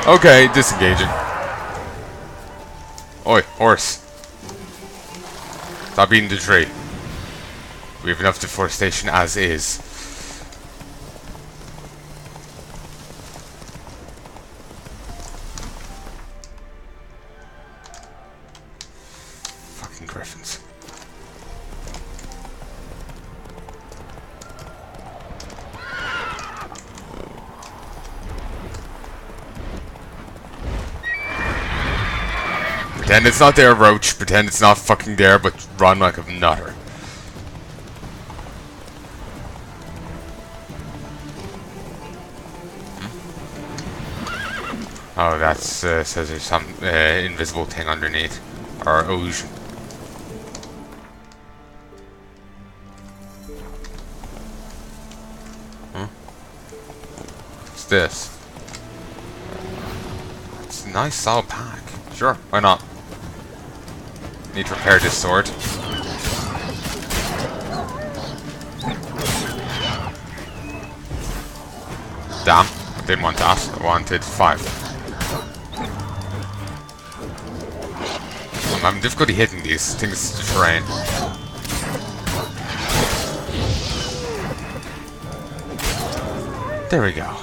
Okay, disengaging. Oi, horse. Stop eating the tree. We have enough deforestation as is. Fucking griffins. Pretend it's not there, Roach. Pretend it's not fucking there, but run like a nutter. Oh, that's says there's some invisible thing underneath, or ocean. Huh? What's this? It's a nice solid pack. Sure, why not? Need to repair this sword. Damn, I didn't want that. I wanted 5. I'm having difficulty hitting these. I think it's the terrain. There we go.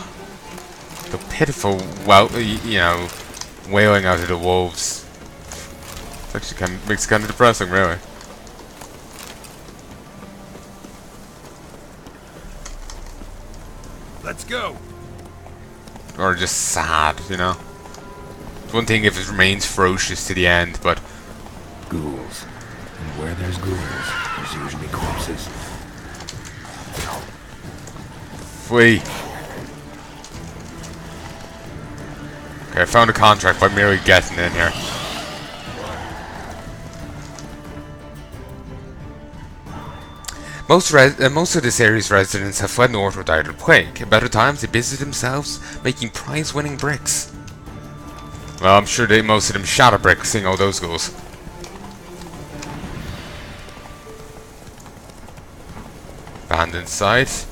The pitiful, well, you know, wailing out of the wolves. It actually makes it kind of depressing, really. Let's go. Or just sad, you know. It's one thing if it remains ferocious to the end, but Ghouls. And where there's ghouls, there's usually corpses. flee. Okay, I found a contract by merely getting in here. Most of this area's residents have fled north or died of plague. In better times, they busied themselves making prize-winning bricks. Well, I'm sure most of them shatter bricks, seeing all those ghouls. Abandoned site.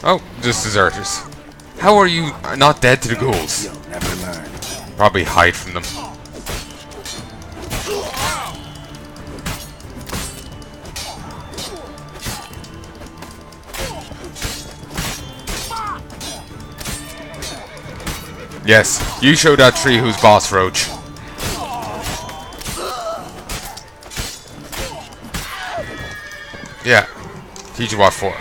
Oh, just deserters. How are you not dead to the ghouls? You'll never learn. Probably hide from them. Yes, you show that tree who's boss, Roach. Yeah, teach you what for.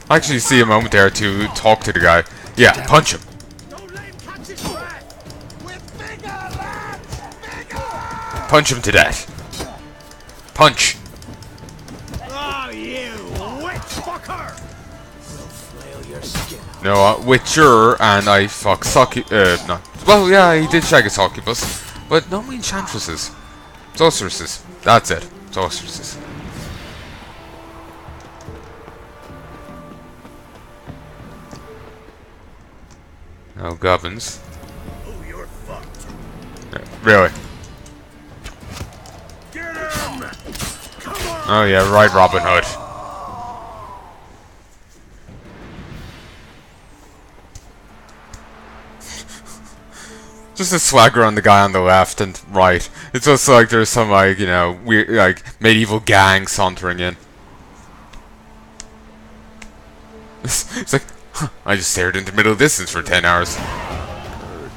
I actually see a moment there to talk to the guy. Yeah, punch him. Punch him to death. Punch. Oh, you witch fucker! We'll flail your skin out. No, Witcher and I fuck no. Well, yeah, he did shag a succubus, but no enchantresses. Sorceresses. That's it. Sorceresses. No goblins. Oh, you're fucked. Yeah, really? Get him! Come on! Oh yeah, right, Robin Hood. Just a swagger on the guy on the left and right. It's just like there's some, like, you know, weird, like, medieval gang sauntering in. It's like, huh, I just stared into middle distance for 10 hours. Heard.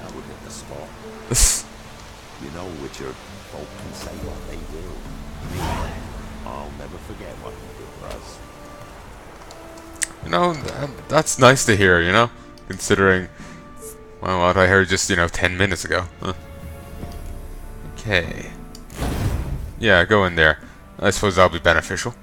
I would hit the spot. You know, Witcher, folk can say what they will. Me, I'll never forget what you did for us. You know, that's nice to hear, you know? Considering, well, what I heard just, you know, 10 minutes ago. Huh. Okay. Yeah, go in there. I suppose that'll be beneficial.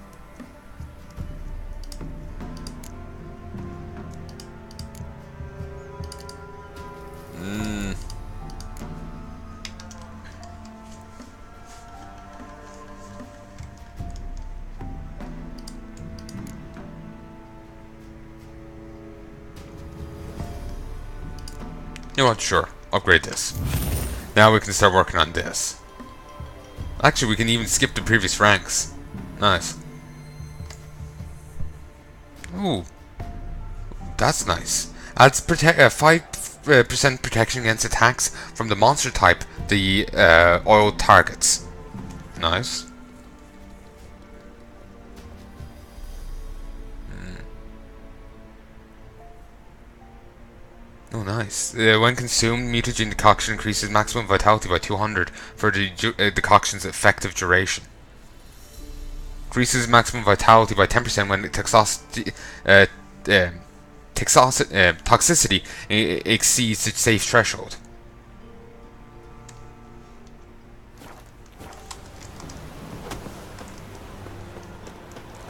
You know what, sure. Upgrade this. Now we can start working on this. Actually, we can even skip the previous ranks. Nice. Ooh. that's nice. Adds 5% protection against attacks from the monster type, the oil targets. Nice. Oh, nice. When consumed, mutagen decoction increases maximum vitality by 200 for the decoction's effective duration. Increases maximum vitality by 10% when toxicity exceeds its safe threshold.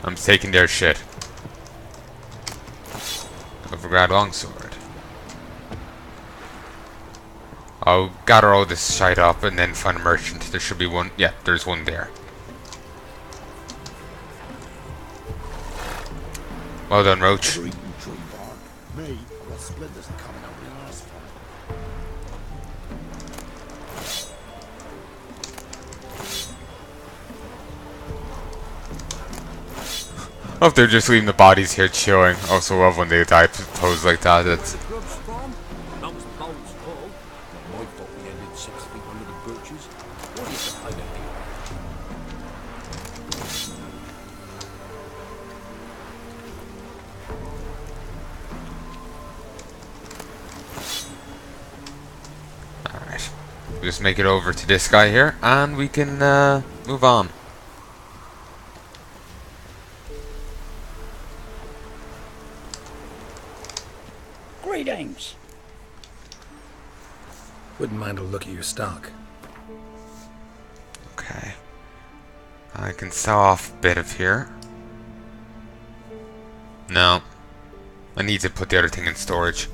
I'm taking their shit. Overgrad longsword. I'll gather all this shite up and then find a merchant. There should be one. Yeah, there's one there. Well done, Roach. Oh, if they're just leaving the bodies here chilling. Also love when they die posed like that. It's alright. Just make it over to this guy here and we can move on. Greetings. Wouldn't mind a look at your stock. Okay. I can sell off a bit of here. No. I need to put the other thing in storage.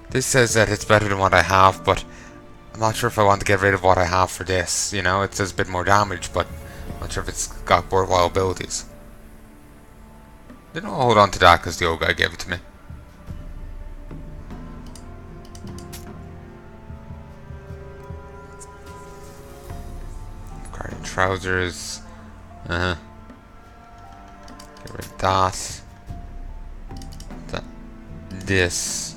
This says that it's better than what I have, but I'm not sure if I want to get rid of what I have for this. You know, it does a bit more damage, but I'm not sure if it's got worthwhile abilities. Then I'll hold on to that because the old guy gave it to me. Cardigan trousers. Get rid of that. This.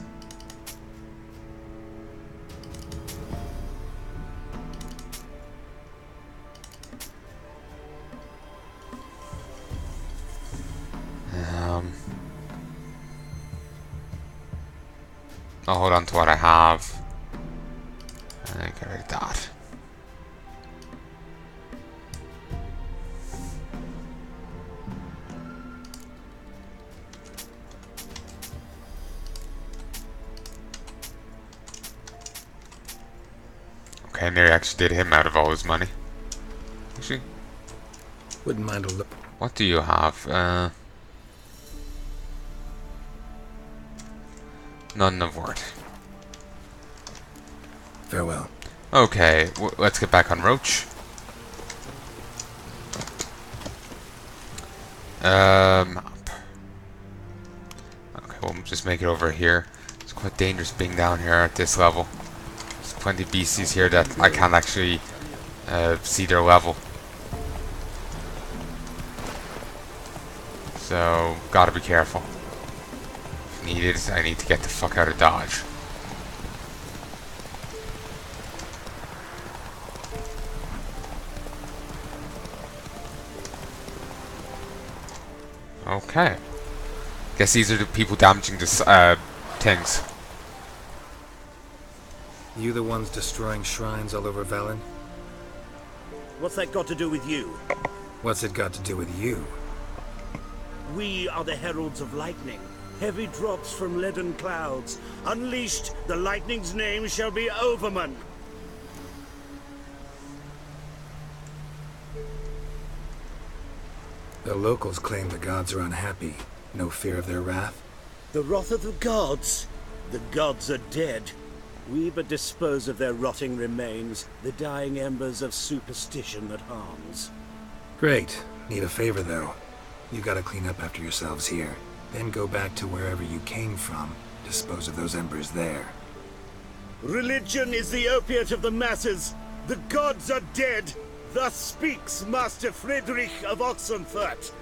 I'll hold on to what I have. And get rid of that. Okay, Mary actually did him out of all his money. Actually, Wouldn't mind a look. what do you have? None of worth. Farewell. Okay, let's get back on Roach. Map. Okay, we'll just make it over here. It's quite dangerous being down here at this level. There's plenty of beasties here that I can't actually see their level. So, gotta be careful. If needed, I need to get the fuck out of Dodge. Okay. Guess these are the people damaging the things. You the ones destroying shrines all over Velen? What's that got to do with you? What's it got to do with you? We are the heralds of lightning. Heavy drops from leaden clouds. Unleashed, the lightning's name shall be Overman. The locals claim the gods are unhappy. No fear of their wrath? The wrath of the gods? The gods are dead. We but dispose of their rotting remains, the dying embers of superstition that harms. Great. Need a favor, though. You gotta clean up after yourselves here. Then go back to wherever you came from. Dispose of those embers there. Religion is the opiate of the masses. The gods are dead. Thus speaks Master Friedrich of Oxenfurt.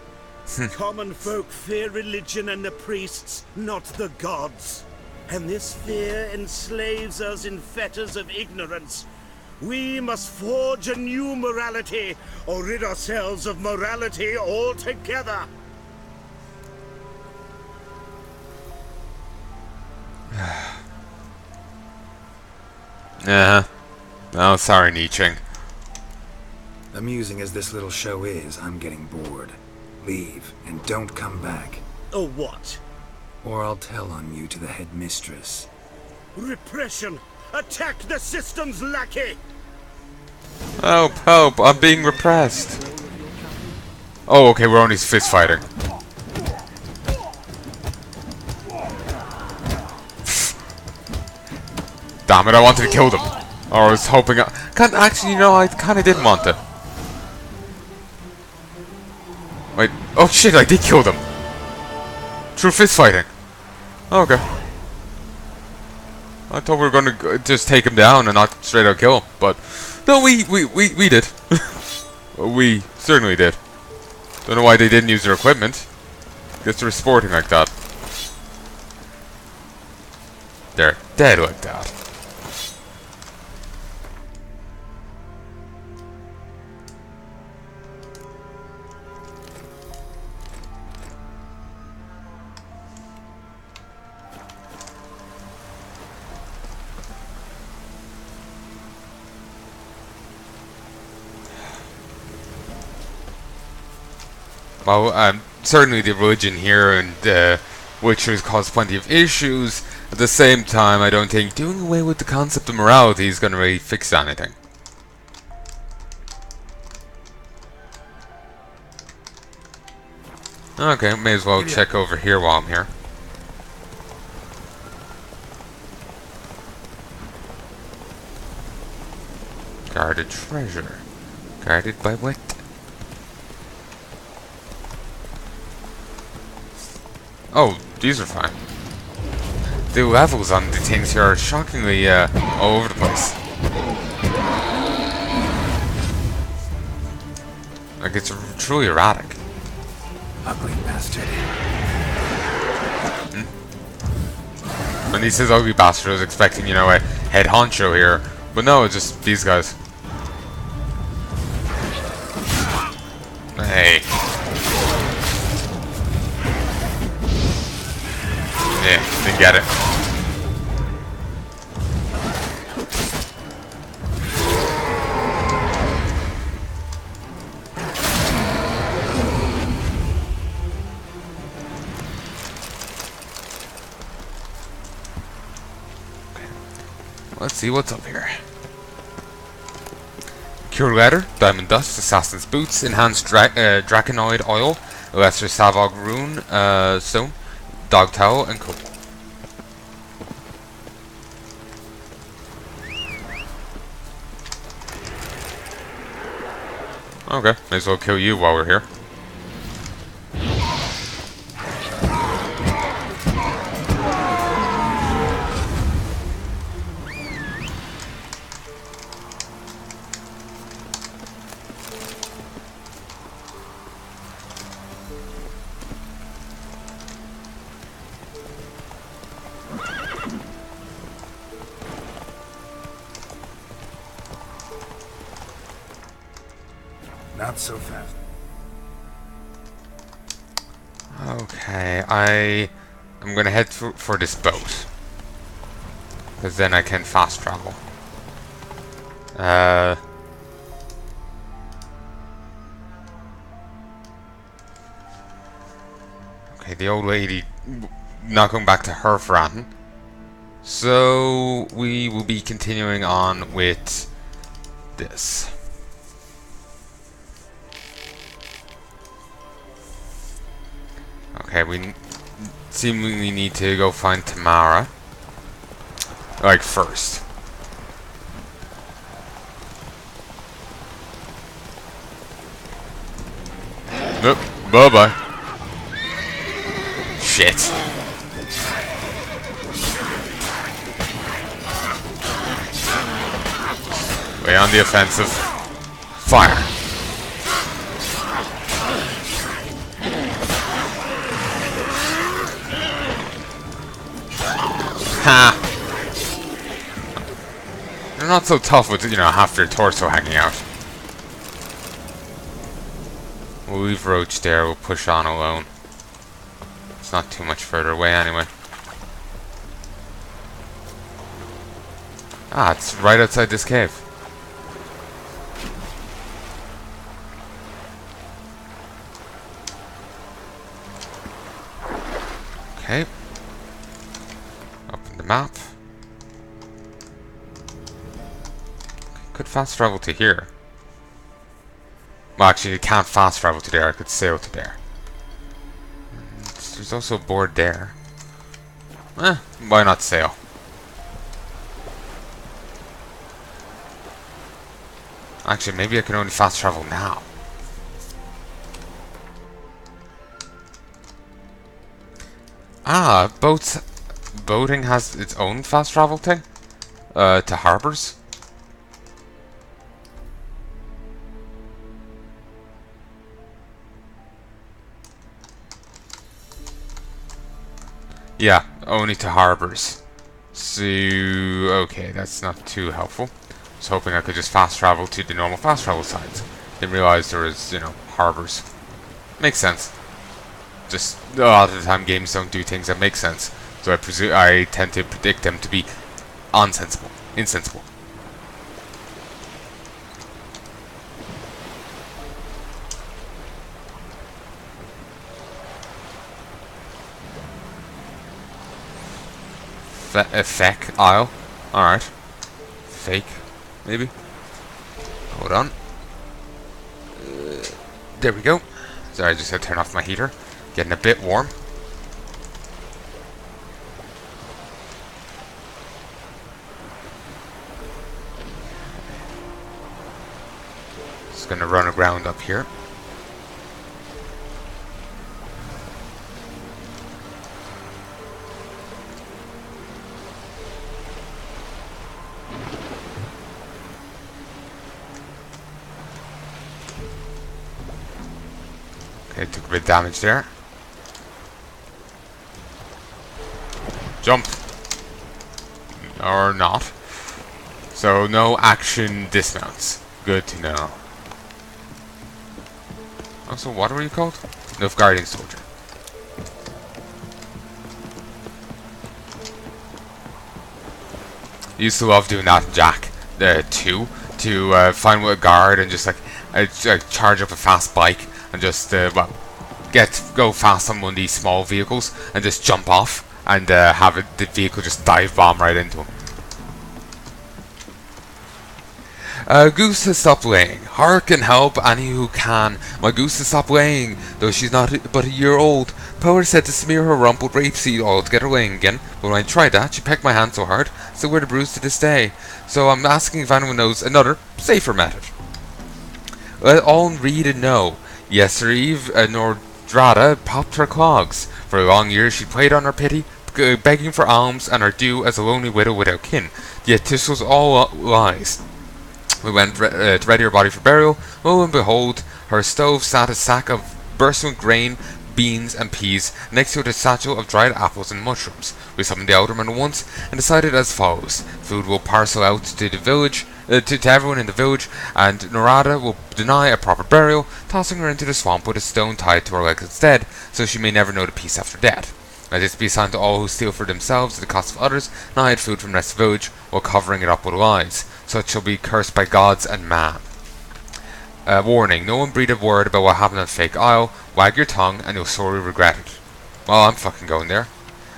Common folk fear religion and the priests, not the gods. And this fear enslaves us in fetters of ignorance. We must forge a new morality, or rid ourselves of morality altogether. Oh, sorry, Nietzsche. Amusing as this little show is, I'm getting bored. Leave, and don't come back. Oh, what? Or I'll tell on you to the headmistress. Repression! Attack the system's lackey! Oh, Pope, I'm being repressed. Oh, okay, we're only fist fighting. Damn it, I wanted to kill them. Or I was hoping actually, you know, I kinda didn't want to. Wait, oh shit, I did kill them. Through fist fighting. Okay. I thought we were gonna just take him down and not straight out kill him, but no, we did. We certainly did. Don't know why they didn't use their equipment. Guess they're sporting like that. They're dead like that. Well, certainly the religion here and Witchers cause plenty of issues. At the same time, I don't think doing away with the concept of morality is going to really fix anything. Okay, may as well check over here while I'm here. Guarded treasure. Guarded by what? Oh, these are fine. The levels on the things here are shockingly all over the place. Like, it's truly erratic. Ugly bastard. When he says ugly bastard, I was expecting, you know, a head honcho here. But no, it's just these guys. Hey. Yeah, didn't get it. Let's see what's up here. Cure leather, diamond dust, assassin's boots, enhanced draconoid oil, lesser savog rune, stone, dog towel, and coal. Okay, may as well kill you while we're here. Not so fast. Okay, I am gonna head for this boat, because then I can fast travel. Okay, the old lady, not going back to her for anything. So we will be continuing on with this. Okay, we seemingly need to go find Tamara. Like, first. Nope. Bye-bye. Shit. Way on the offensive. Fire! Ha! They're not so tough with, you know, half their torso hanging out. We'll leave Roach there, we'll push on alone. It's not too much further away anyway. Ah, it's right outside this cave. Okay. Open the map. Could fast travel to here. Well, actually, you can't fast travel to there. I could sail to there. And there's also a board there. Why not sail? Actually, maybe I can only fast travel now. Ah, boating has its own fast travel thing? To harbors? Yeah, only to harbors. So, okay, that's not too helpful. I was hoping I could just fast travel to the normal fast travel sites. Didn't realize there was, you know, harbors. Makes sense. Just a lot of the time games don't do things that make sense. So I tend to predict them to be insensible. Feck aisle. Alright. Fake, maybe. Hold on. There we go. Sorry, I just had to turn off my heater. Getting a bit warm. Just gonna run aground up here. Okay, took a bit of damage there. Jump. Or not. So, no action dismounts. Good to know. Also, what were you called? Nilfgaardian soldier. Used to love doing that in Jack 2. To find a guard and just like charge up a fast bike and just well, go fast on one of these small vehicles and just jump off and have the vehicle just dive bomb right into him. Goose has stopped laying. Hark and help any who can. My goose has stopped laying, though she's not but a year old. Power said to smear her rump with rapeseed oil to get her laying again, but when I tried that, she pecked my hand so hard, still wear the bruise to this day. So I'm asking if anyone knows another, safer method. Let all read and know. Yesterday Eve, Nordrada popped her clogs. For long years she played on her pity, begging for alms and her due as a lonely widow without kin. Yet this was all lies. We went to ready her body for burial. Lo and behold, her stove sat a sack of bursting grain, beans and peas, next to it a satchel of dried apples and mushrooms. We summoned the alderman once and decided as follows. Food will parcel out to the village, to everyone in the village, and Narada will deny a proper burial, tossing her into the swamp with a stone tied to her leg instead, so she may never know the peace after death. Let this be assigned to all who steal for themselves at the cost of others, and hide food from the rest of the village, while covering it up with lies. Such shall be cursed by gods and man. Warning, no one breathe a word about what happened on Fake Isle. Wag your tongue and you'll sorely regret it. Well, I'm fucking going there.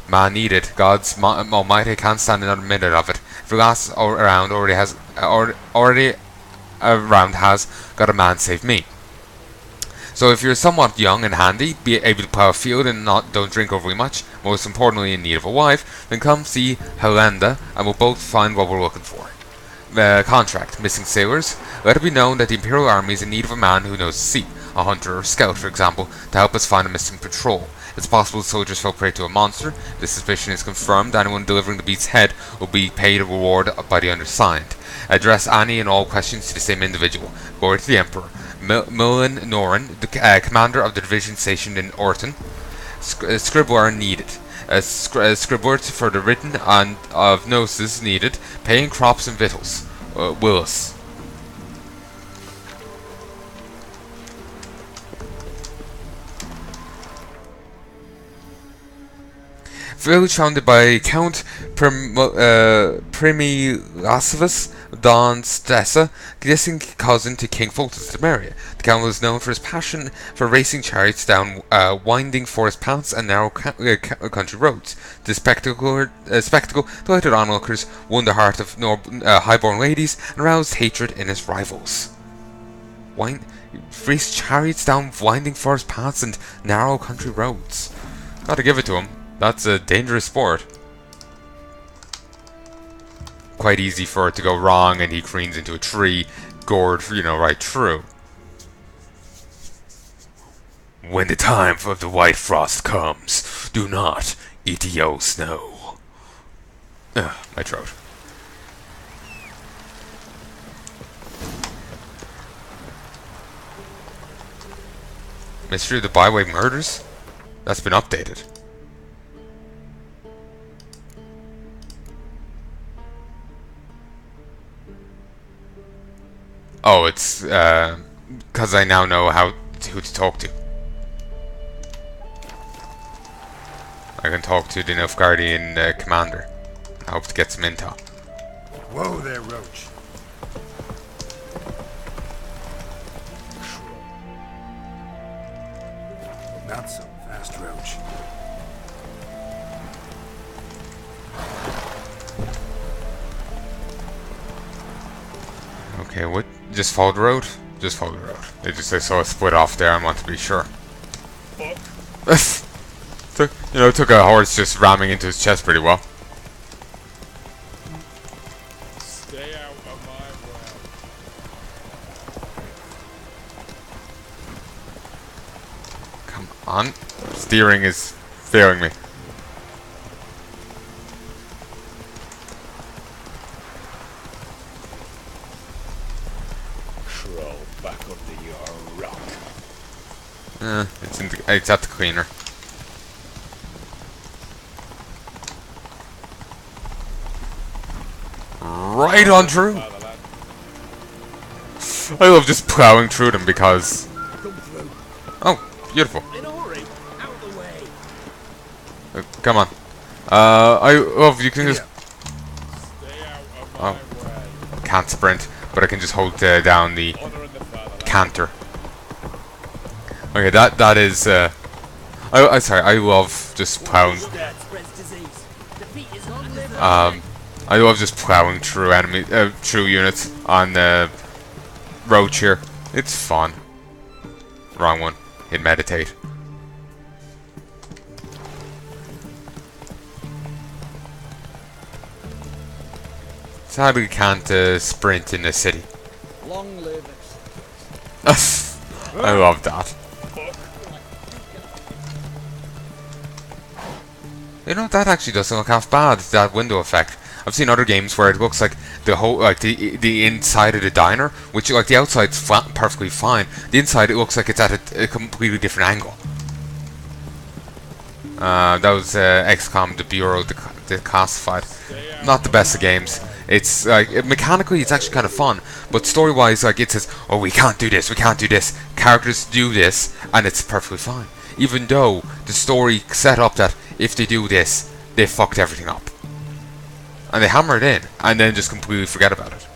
Man needed. God's almighty can't stand another minute of it. If the last around has got a man save me. So if you're somewhat young and handy, be able to plow a field and don't drink overly much, most importantly in need of a wife, then come see Helenda and we'll both find what we're looking for. Contract. Missing sailors. Let it be known that the Imperial Army is in need of a man who knows the sea, a hunter or scout for example, to help us find a missing patrol. It's possible the soldiers fell prey to a monster. This suspicion is confirmed. Anyone delivering the beast's head will be paid a reward by the undersigned. Address any and all questions to the same individual. Glory to the Emperor. Mullen Norin, the commander of the division stationed in Orton. Scribbler needed. Scribbler for the written and of notices needed. Paying crops and victuals. Willis. Village founded by Count Primilasivus Don Stessa, distant cousin to King Fultus of Temeria. The count was known for his passion for racing chariots down winding forest paths and narrow country roads. The spectacle delighted onlookers, won the heart of highborn ladies, and aroused hatred in his rivals. Race chariots down winding forest paths and narrow country roads. Gotta give it to him. That's a dangerous sport. Quite easy for it to go wrong and he careens into a tree, gored, right through. When the time of the white frost comes, do not eat the yellow snow. Ugh, my throat. Mystery of the Byway Murders? That's been updated. Oh, it's because I now know who to talk to. I can talk to the Nilfgaardian commander. I hope to get some intel. Whoa there, Roach. Not so fast, Roach. Okay, what? Just follow the road? Just follow the road. They saw a split off there and want to be sure. Took a horse just ramming into his chest pretty well. Stay out of my way. Come on. Steering is failing me. Back under your rock. It's at the cleaner. Right on through. I love just plowing through them because. Oh, beautiful. In a hurry, out the way. Come on. I love you can just. Stay out of my way. Can't sprint, but I can just hold down the canter. Okay, that is. I love just plowing. I love just plowing through through units on Roach here. It's fun. Wrong one. Hit meditate. Sadly, can't sprint in the city. Long live I love that. That actually doesn't look half bad, that window effect. I've seen other games where it looks like the whole, the inside of the diner, which, the outside's perfectly fine. The inside, it looks like it's at a completely different angle. That was XCOM, the Bureau Declassified. Not the best of games. It's, mechanically, it's actually kind of fun, but story-wise, it says, oh, we can't do this, characters do this, and it's perfectly fine. Even though the story set up that if they do this, they fucked everything up. And they hammer it in, and then just completely forget about it.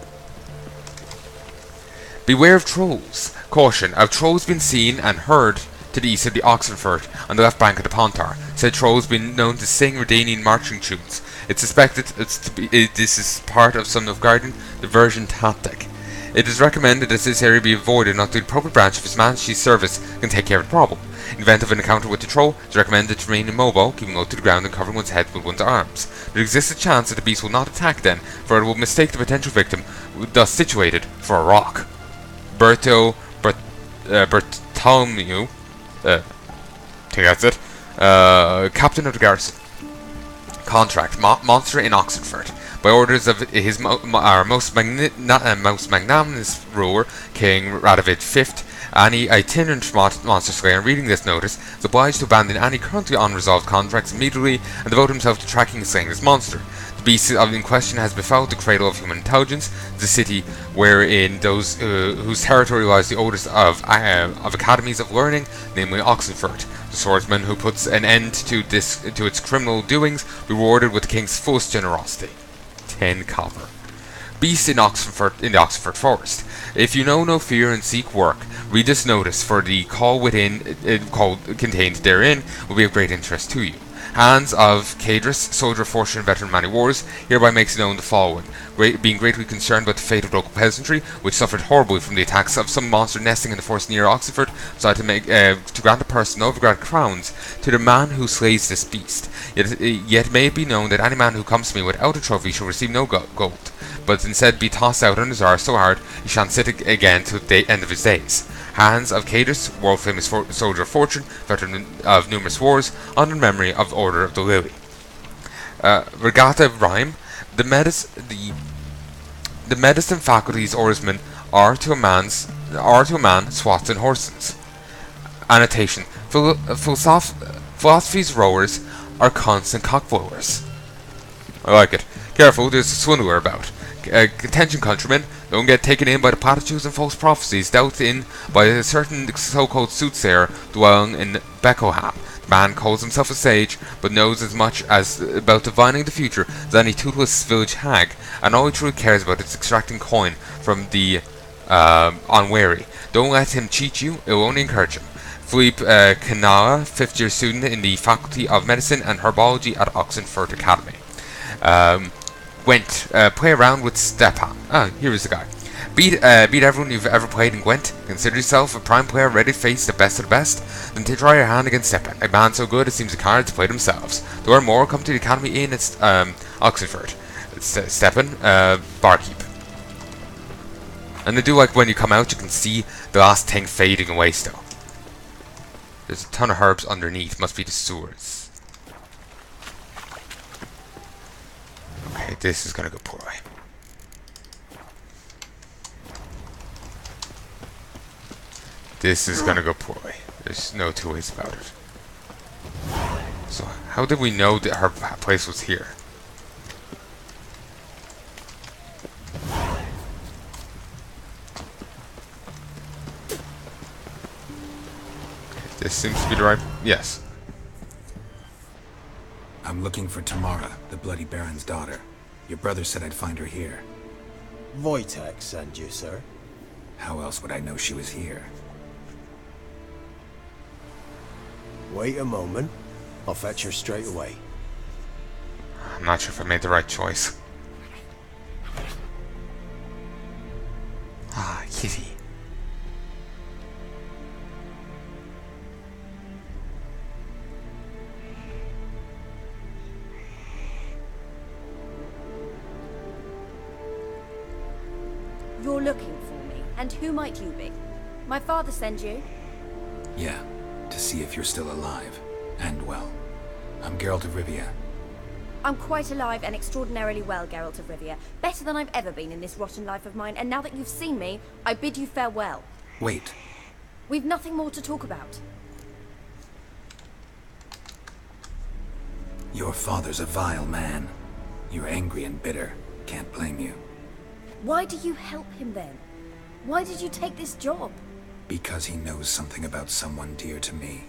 Beware of trolls. Caution, a troll's been seen and heard to the east of the Oxenford on the left bank of the Pontar. Said trolls been known to sing Redanian marching tunes. It's suspected this is part of some Nilfgaardian diversion tactic. It is recommended that this area be avoided until the appropriate branch of His Majesty's service can take care of the problem. In the event of an encounter with the troll, it is recommended to remain immobile, keeping low to the ground and covering one's head with one's arms. There exists a chance that the beast will not attack then, for it will mistake the potential victim, thus situated, for a rock. Bartholomew, I think that's it, Captain of the garrison. Contract. Monster in Oxenford. By orders of his our most magnanimous ruler, King Radovid V, any itinerant monster slayer reading this notice is obliged to abandon any currently unresolved contracts immediately and devote himself to tracking and slaying this monster. The beast in question has befouled the cradle of human intelligence, the city wherein those whose territory lies the oldest of academies of learning, namely Oxenford. The swordsman who puts an end to its criminal doings, rewarded with the king's fullest generosity. 10 copper. Beast in the Oxenford forest. If you know no fear and seek work, read this notice, for the call contained therein will be of great interest to you. Hans of Cadris, soldier of fortune and veteran of many wars, hereby makes known the following. Being greatly concerned about the fate of local peasantry, which suffered horribly from the attacks of some monster nesting in the forest near Oxenford, decided to grant a person overgrad crowns to the man who slays this beast. Yet may it be known that any man who comes to me without a trophy shall receive no gold, but instead be tossed out on his arse so hard he shan't sit again till the end of his days. Hans of Cadis, world famous soldier of fortune, veteran of numerous wars, honored in memory of the Order of the Lily. Regatta Rhyme. The medicine faculty's oarsmen are to a man swats and horses. Annotation. Philosophy's rowers are constant cockblowers. I like it. Careful, there's a swindler about. Attention, countrymen, don't get taken in by the platitudes and false prophecies dealt in by a certain so-called soothsayer dwelling in Beckoham. The man calls himself a sage, but knows as much about divining the future as any toothless village hag, and all he truly cares about is extracting coin from the unwary. Don't let him cheat you, it will only encourage him. Phillip Canala, 5th year student in the Faculty of Medicine and Herbology at Oxenford Academy. Gwent, play around with Stepan. Here is the guy. Beat everyone you've ever played in Gwent. Consider yourself a prime player ready to face the best of the best. Then try your hand against Stepan, a man so good it seems the cards play themselves. To learn more, come to the academy in Oxenford. Stepan, barkeep. And I do like when you come out, you can see the last thing fading away still. There's a ton of herbs underneath. Must be the sewers. Okay, this is gonna go poorly. This is gonna go poorly. There's no two ways about it. So, how did we know that her place was here? This seems to be the right... Yes. I'm looking for Tamara, the Bloody Baron's daughter. Your brother said I'd find her here. Wojtek sent you, sir. How else would I know she was here? Wait a moment. I'll fetch her straight away. I'm not sure if I made the right choice. Ah, kitty. You're looking for me, and who might you be? My father sent you? Yeah, to see if you're still alive. And well. I'm Geralt of Rivia. I'm quite alive and extraordinarily well, Geralt of Rivia. Better than I've ever been in this rotten life of mine, and now that you've seen me, I bid you farewell. Wait. We've nothing more to talk about. Your father's a vile man. You're angry and bitter. Can't blame you. Why do you help him then? Why did you take this job? Because he knows something about someone dear to me.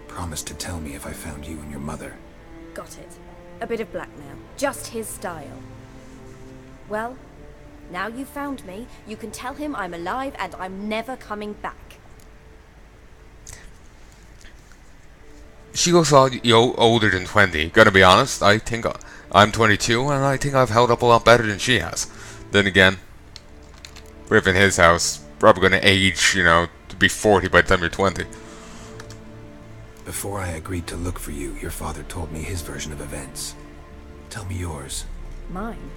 Promised to tell me if I found you and your mother. Got it. A bit of blackmail. Just his style. Well, now you've found me, you can tell him I'm alive and I'm never coming back. She looks a lot older than 20. Gonna be honest, I think I'm 22 and I think I've held up a lot better than she has. Then again, we live in his house. Probably gonna age, you know, to be 40 by the time you're 20. Before I agreed to look for you, your father told me his version of events. Tell me yours. Mine?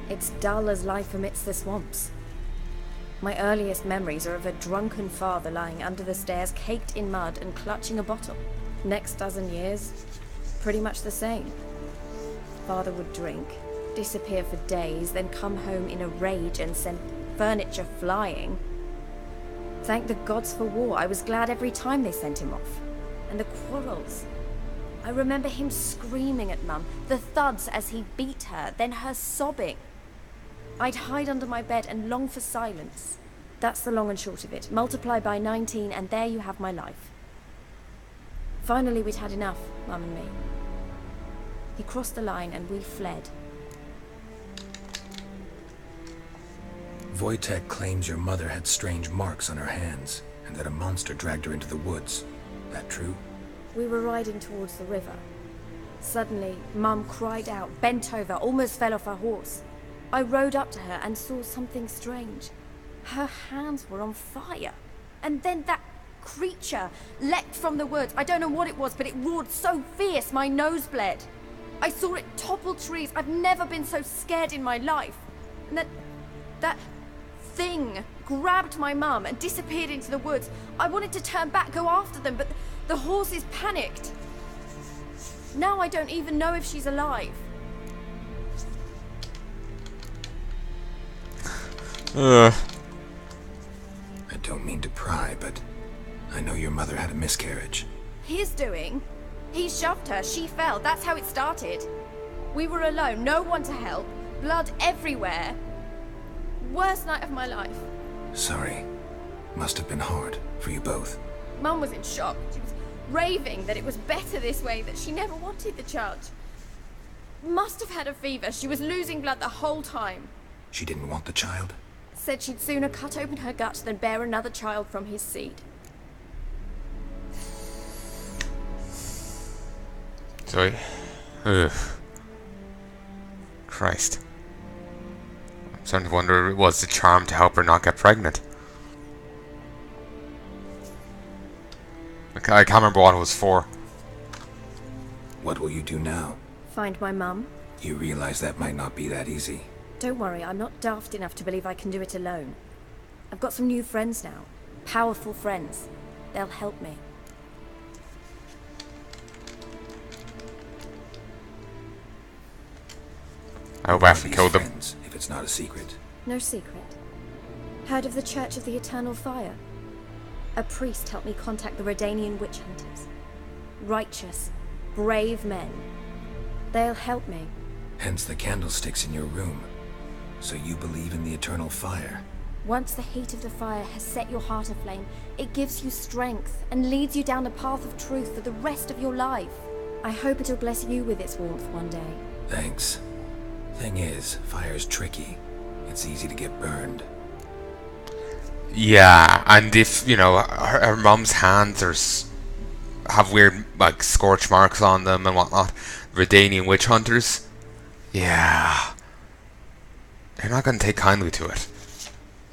It's dull as life amidst the swamps. My earliest memories are of a drunken father lying under the stairs, caked in mud and clutching a bottle. Next dozen years, pretty much the same. Father would drink, disappear for days, then come home in a rage and send furniture flying. Thank the gods for war. I was glad every time they sent him off. And the quarrels. I remember him screaming at Mum, the thuds as he beat her, then her sobbing. I'd hide under my bed and long for silence. That's the long and short of it. Multiply by 19 and there you have my life. Finally we'd had enough, Mum and me. He crossed the line and we fled. Wojtek claims your mother had strange marks on her hands, and that a monster dragged her into the woods. That true? We were riding towards the river. Suddenly, Mum cried out, bent over, almost fell off her horse. I rode up to her and saw something strange. Her hands were on fire. And then that creature leapt from the woods. I don't know what it was, but it roared so fierce my nose bled. I saw it topple trees. I've never been so scared in my life. And that thing grabbed my mum and disappeared into the woods. I wanted to turn back, go after them, but the horses panicked. Now I don't even know if she's alive. I don't mean to pry, but I know your mother had a miscarriage. His doing? He shoved her, she fell, that's how it started. We were alone, no one to help, blood everywhere. Worst night of my life. Sorry. Must have been hard for you both. Mum was in shock. She was raving that it was better this way, that she never wanted the child. Must have had a fever. She was losing blood the whole time. She didn't want the child? Said she'd sooner cut open her gut than bear another child from his seed. Sorry. Ugh. Christ. I'm starting to wonder if it was the charm to help her not get pregnant. I can't remember what it was for. What will you do now? Find my mum. You realize that might not be that easy. Don't worry, I'm not daft enough to believe I can do it alone. I've got some new friends now. Powerful friends. They'll help me. I hope I haven't killed them. Friends, if it's not a secret. No secret. Heard of the Church of the Eternal Fire? A priest helped me contact the Redanian witch hunters. Righteous, brave men. They'll help me. Hence the candlesticks in your room. So you believe in the eternal fire? Once the heat of the fire has set your heart aflame, it gives you strength and leads you down a path of truth for the rest of your life. I hope it'll bless you with its warmth one day. Thanks. Thing is, fire's tricky. It's easy to get burned. Yeah, and if, you know, her mum's hands have weird, like, scorch marks on them and whatnot, Redanian witch hunters, yeah, they're not going to take kindly to it.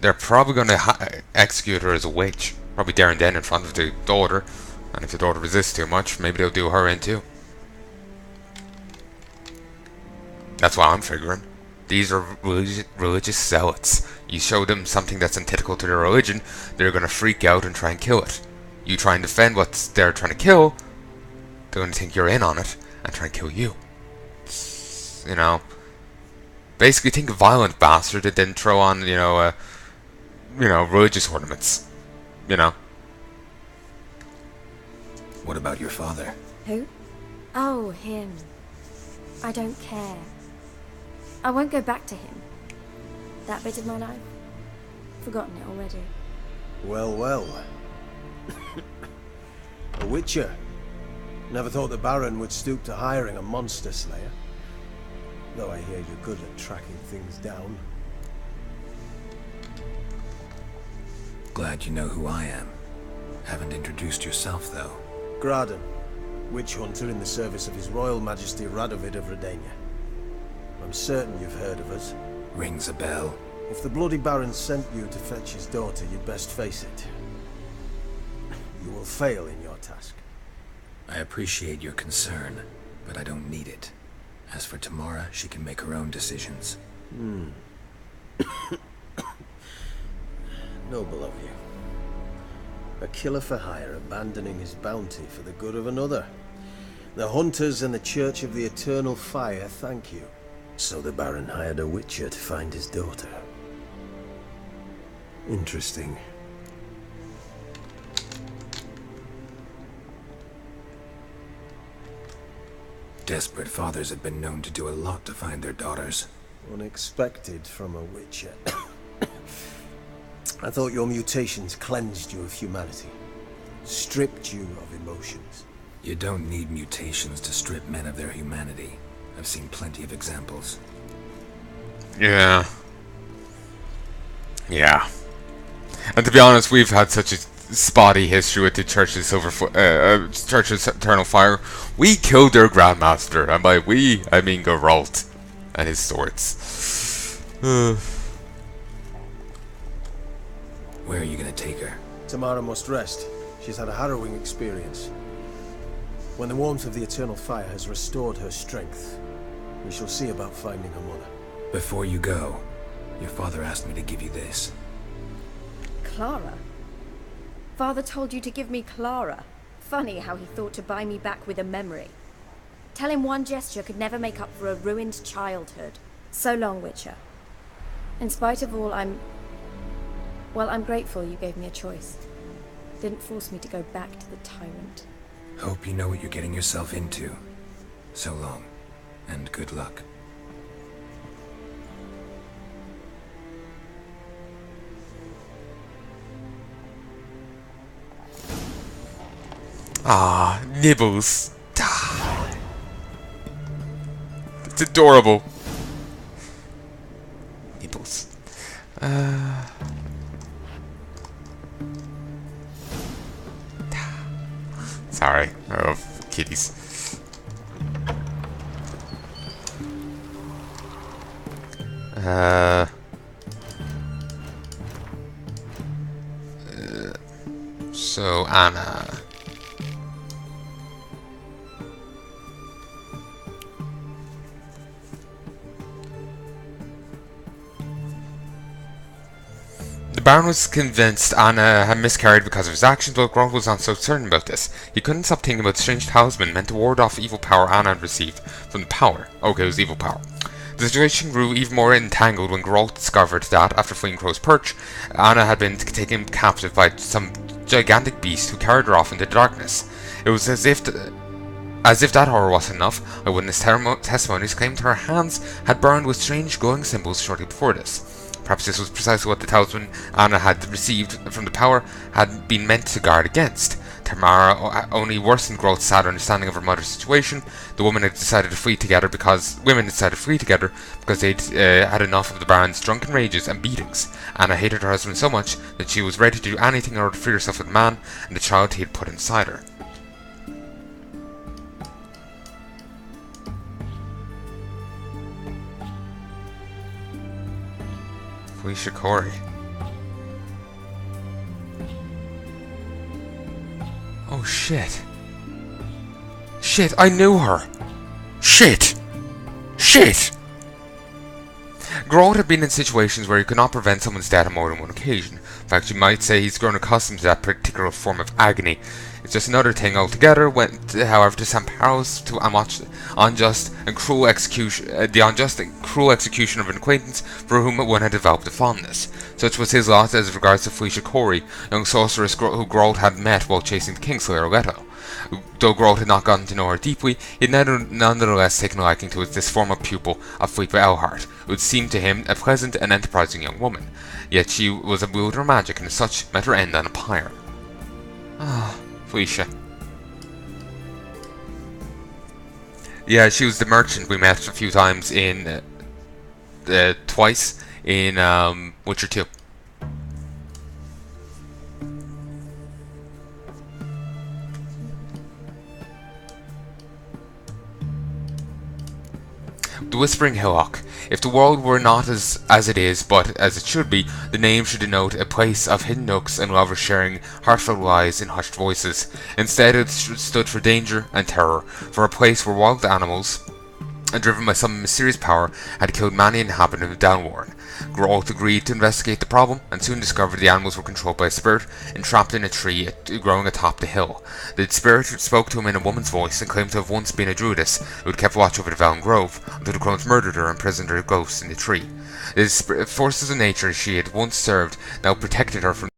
They're probably going to execute her as a witch, probably there and then in front of the daughter, and if the daughter resists too much, maybe they'll do her in too. That's what I'm figuring. These are religious zealots. You show them something that's antithetical to their religion, they're going to freak out and try and kill it. You try and defend what they're trying to kill, they're going to think you're in on it and try and kill you. You know, basically think a violent bastard and then throw on, religious ornaments. You know. What about your father? Who? Oh, him. I don't care. I won't go back to him. That bit of my life? Forgotten it already. Well, well. A witcher. Never thought the Baron would stoop to hiring a monster slayer. Though I hear you're good at tracking things down. Glad you know who I am. Haven't introduced yourself, though. Graden, witch hunter in the service of His Royal Majesty Radovid of Redania. I'm certain you've heard of us. Rings a bell. If the Bloody Baron sent you to fetch his daughter, you'd best face it. You will fail in your task. I appreciate your concern, but I don't need it. As for Tamara, she can make her own decisions. Noble of you. A killer for hire abandoning his bounty for the good of another. The hunters and the Church of the Eternal Fire thank you. So the Baron hired a witcher to find his daughter. Interesting. Desperate fathers have been known to do a lot to find their daughters. Unexpected from a witcher. I thought your mutations cleansed you of humanity. Stripped you of emotions. You don't need mutations to strip men of their humanity. I've seen plenty of examples. Yeah. Yeah. And to be honest, we've had such a spotty history with the Church's Church's Eternal Fire. We killed their Grandmaster, and by we, I mean Geralt and his swords. Where are you gonna take her? Tamara must rest. She's had a harrowing experience. When the warmth of the Eternal Fire has restored her strength, we shall see about finding her mother. Before you go, your father asked me to give you this. Clara? Father told you to give me Clara. Funny how he thought to buy me back with a memory. Tell him one gesture could never make up for a ruined childhood. So long, Witcher. In spite of all, I'm grateful you gave me a choice. Didn't force me to go back to the tyrant. Hope you know what you're getting yourself into. So long, and good luck. Ah, Nibbles. It's adorable. Nibbles. Sorry, I love kitties. So Anna. The Baron was convinced Anna had miscarried because of his actions, but Geralt was not so certain about this. He couldn't stop thinking about the strange talisman meant to ward off evil power Anna had received from the power. Okay, it was evil power. The situation grew even more entangled when Geralt discovered that, after fleeing Crow's Perch, Anna had been taken captive by some gigantic beast who carried her off into the darkness. It was as if that horror wasn't enough, eyewitness testimonies claimed her hands had burned with strange glowing symbols shortly before this. Perhaps this was precisely what the talisman Anna had received from the power had been meant to guard against. Tamara only worsened Geralt's sad understanding of her mother's situation. The women had decided to flee together because they'd had enough of the Baron's drunken rages and beatings. Anna hated her husband so much that she was ready to do anything in order to free herself of the man and the child he had put inside her. Felicia Corey. Oh shit. Shit, I knew her. Shit. Geralt had been in situations where he could not prevent someone's death on more than one occasion. In fact, you might say he's grown accustomed to that particular form of agony. It's just another thing altogether, however, to stand powerless to the unjust and cruel execution of an acquaintance for whom one had developed a fondness. Such was his lot as regards to Felicia Corey, young sorceress who Geralt had met while chasing the Kingslayer Leto. Though Geralt had not gotten to know her deeply, he had nonetheless taken a liking to this former pupil of Phillip Eilhart, who had seemed to him a pleasant and enterprising young woman. Yet she was a wielder of magic, and as such met her end on a pyre. Ah, Felicia. Yeah, she was the merchant we met a few times in twice in Witcher 2. The Whispering Hillock. If the world were not as it is, but as it should be, the name should denote a place of hidden nooks and lovers sharing heartfelt lies in hushed voices. Instead, it stood for danger and terror, for a place where wild animals and driven by some mysterious power, had killed many inhabitants of Downwarren. Geralt agreed to investigate the problem, and soon discovered the animals were controlled by a spirit entrapped in a tree growing atop the hill. The spirit spoke to him in a woman's voice and claimed to have once been a druidess who had kept watch over the Velen Grove until the crones murdered her and imprisoned her ghost in the tree. The forces of nature she had once served now protected her from